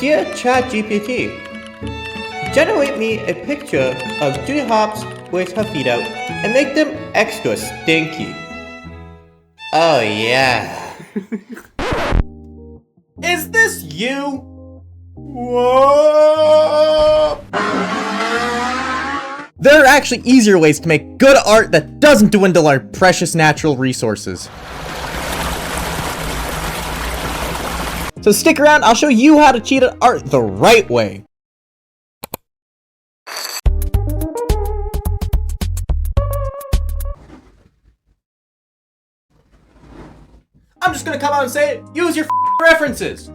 Dear ChatGPT, generate me a picture of Judy Hopps with her feet out and make them extra stinky. Oh yeah. Is this you? Whoa! There are actually easier ways to make good art that doesn't dwindle our precious natural resources. So stick around, I'll show you how to cheat at art the right way. I'm just gonna come out and say it, use your references!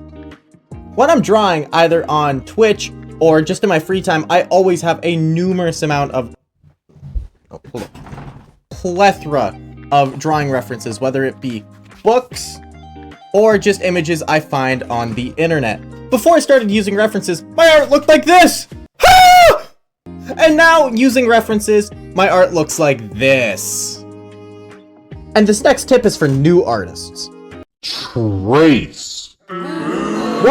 When I'm drawing, either on Twitch or just in my free time, I always have a numerous amount of plethora of drawing references, whether it be books or just images I find on the internet. Before I started using references, my art looked like this! Ah! And now, using references, my art looks like this. And this next tip is for new artists. Trace. Whoa.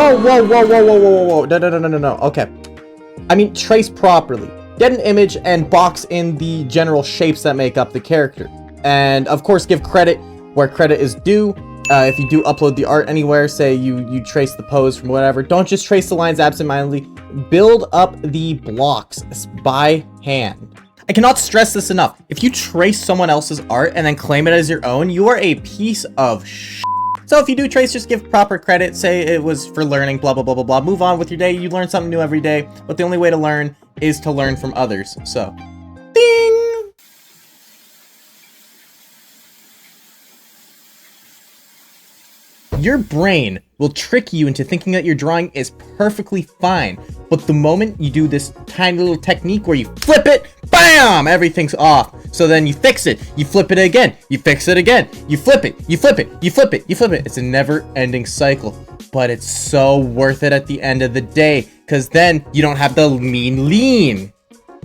No. Okay. I mean, trace properly. Get an image and box in the general shapes that make up the character. And of course, give credit where credit is due. If you do upload the art anywhere, say you trace the pose from whatever, don't just trace the lines absentmindedly. Build up the blocks by hand. I cannot stress this enough. If you trace someone else's art and then claim it as your own, you are a piece of shit. So if you do trace, just give proper credit. Say it was for learning, blah, blah, blah, blah, blah. Move on with your day. You learn something new every day. But the only way to learn is to learn from others. So, ding! Your brain will trick you into thinking that your drawing is perfectly fine. But the moment you do this tiny little technique where you flip it, bam, everything's off. So then you fix it, you flip it again, you fix it again, you flip it, you flip it, you flip it, you flip it. It's a never-ending cycle. But it's so worth it at the end of the day, because then you don't have the mean lean.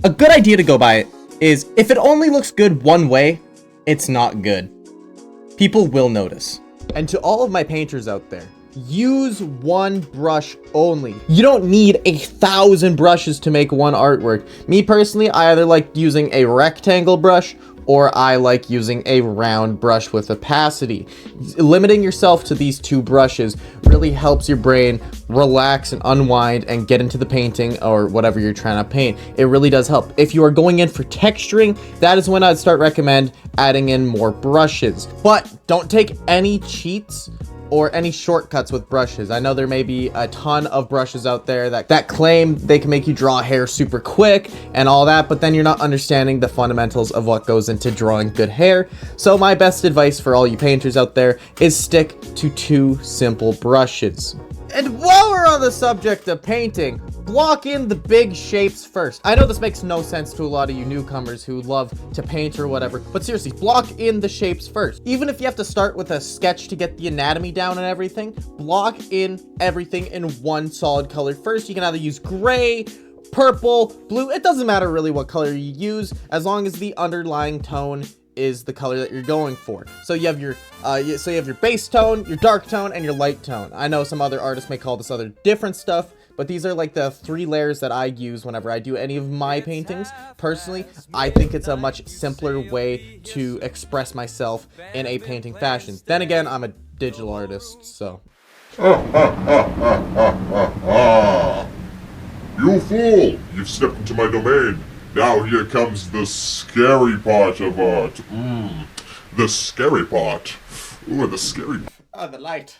A good idea to go by is, if it only looks good one way, it's not good. People will notice. And to all of my painters out there, use one brush only. You don't need 1,000 brushes to make one artwork. Me personally, I either like using a rectangle brush or I like using a round brush with opacity. Limiting yourself to these two brushes really helps your brain relax and unwind and get into the painting or whatever you're trying to paint. It really does help. If you are going in for texturing, that is when I'd start recommend adding in more brushes. But don't take any cheats or any shortcuts with brushes. I know there may be a ton of brushes out there that claim they can make you draw hair super quick and all that, but then you're not understanding the fundamentals of what goes into drawing good hair. So my best advice for all you painters out there is stick to 2 simple brushes. And while we're on the subject of painting, block in the big shapes first. I know this makes no sense to a lot of you newcomers who love to paint or whatever, but seriously, block in the shapes first. Even if you have to start with a sketch to get the anatomy down and everything, block in everything in one solid color first. You can either use gray, purple, blue, it doesn't matter really what color you use, as long as the underlying tone is the color that you're going for. So you have your base tone, your dark tone, and your light tone. I know some other artists may call this other different stuff, but these are like the 3 layers that I use whenever I do any of my paintings. Personally, I think it's a much simpler way to express myself in a painting fashion. Then again, I'm a digital artist, so. You fool! You've stepped into my domain. Now here comes the scary part of art. The scary part. Ooh, the scary. Oh, the light.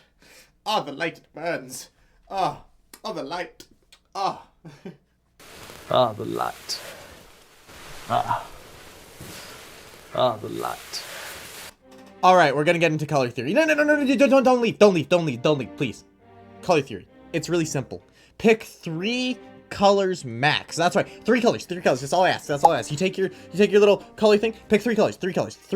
Oh, the light, it burns. Oh, the light. Oh. The light. The light. All right, we're gonna get into color theory. No, don't leave, please. Color theory. It's really simple. Pick 3 colors max. That's right. 3 colors. That's all I ask. You take your little color thing, pick 3 colors. 3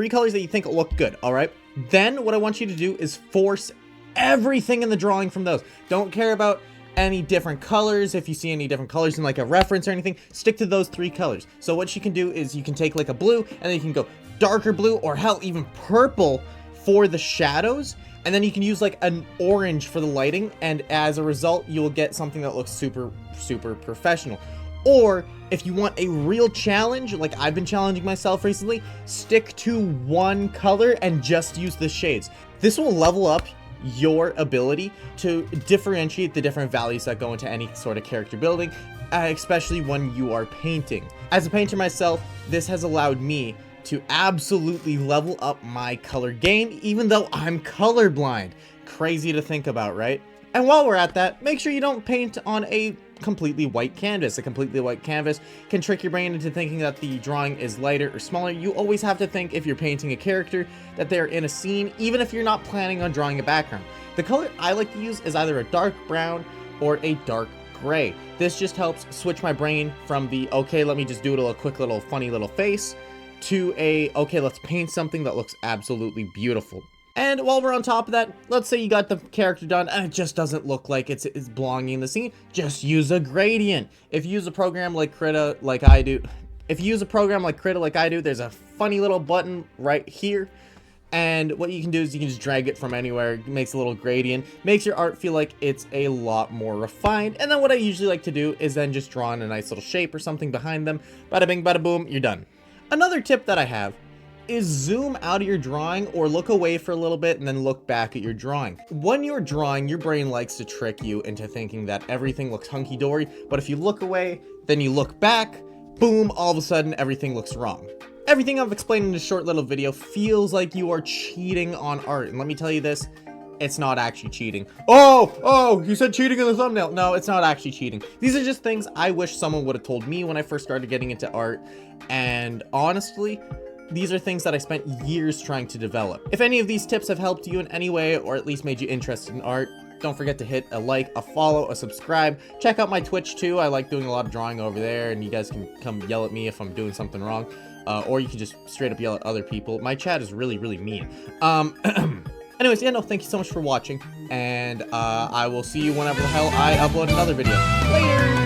colors that you think look good, all right? Then what I want you to do is force everything in the drawing from those. Don't care about any different colors. If you see any different colors in like a reference or anything, stick to those 3 colors. So what you can do is you can take like a blue and then you can go darker blue or hell, even purple for the shadows. And then you can use like an orange for the lighting, and as a result, you'll get something that looks super professional. Or if you want a real challenge, like I've been challenging myself recently, stick to one color and just use the shades. This will level up your ability to differentiate the different values that go into any sort of character building, especially when you are painting. As a painter myself, this has allowed me to absolutely level up my color game, even though I'm colorblind. Crazy to think about, right? And while we're at that, make sure you don't paint on a completely white canvas. A completely white canvas can trick your brain into thinking that the drawing is lighter or smaller. You always have to think, if you're painting a character, that they're in a scene, even if you're not planning on drawing a background. The color I like to use is either a dark brown or a dark gray. This just helps switch my brain from the, okay, let me just do a quick little funny little face, to a, okay, let's paint something that looks absolutely beautiful. And while we're on top of that, let's say you got the character done and it just doesn't look like it's belonging in the scene. Just use a gradient. If you use a program like Krita like I do, there's a funny little button right here. And what you can do is you can just drag it from anywhere. It makes a little gradient, makes your art feel like it's a lot more refined. And then what I usually like to do is then just draw in a nice little shape or something behind them. Bada bing, bada boom, you're done. Another tip that I have is zoom out of your drawing or look away for a little bit and then look back at your drawing. When you're drawing, your brain likes to trick you into thinking that everything looks hunky-dory, but if you look away, then you look back, boom, all of a sudden everything looks wrong. Everything I've explained in this short little video feels like you are cheating on art, and let me tell you this, it's not actually cheating. Oh, you said cheating in the thumbnail. No, it's not actually cheating. These are just things I wish someone would have told me when I first started getting into art, and honestly, these are things that I spent years trying to develop. If any of these tips have helped you in any way, or at least made you interested in art, don't forget to hit a like, a follow, a subscribe. Check out my Twitch too. I like doing a lot of drawing over there, and you guys can come yell at me if I'm doing something wrong. Or you can just straight up yell at other people. My chat is really mean. Anyways, yeah, no, thank you so much for watching, and I will see you whenever the hell I upload another video. Later!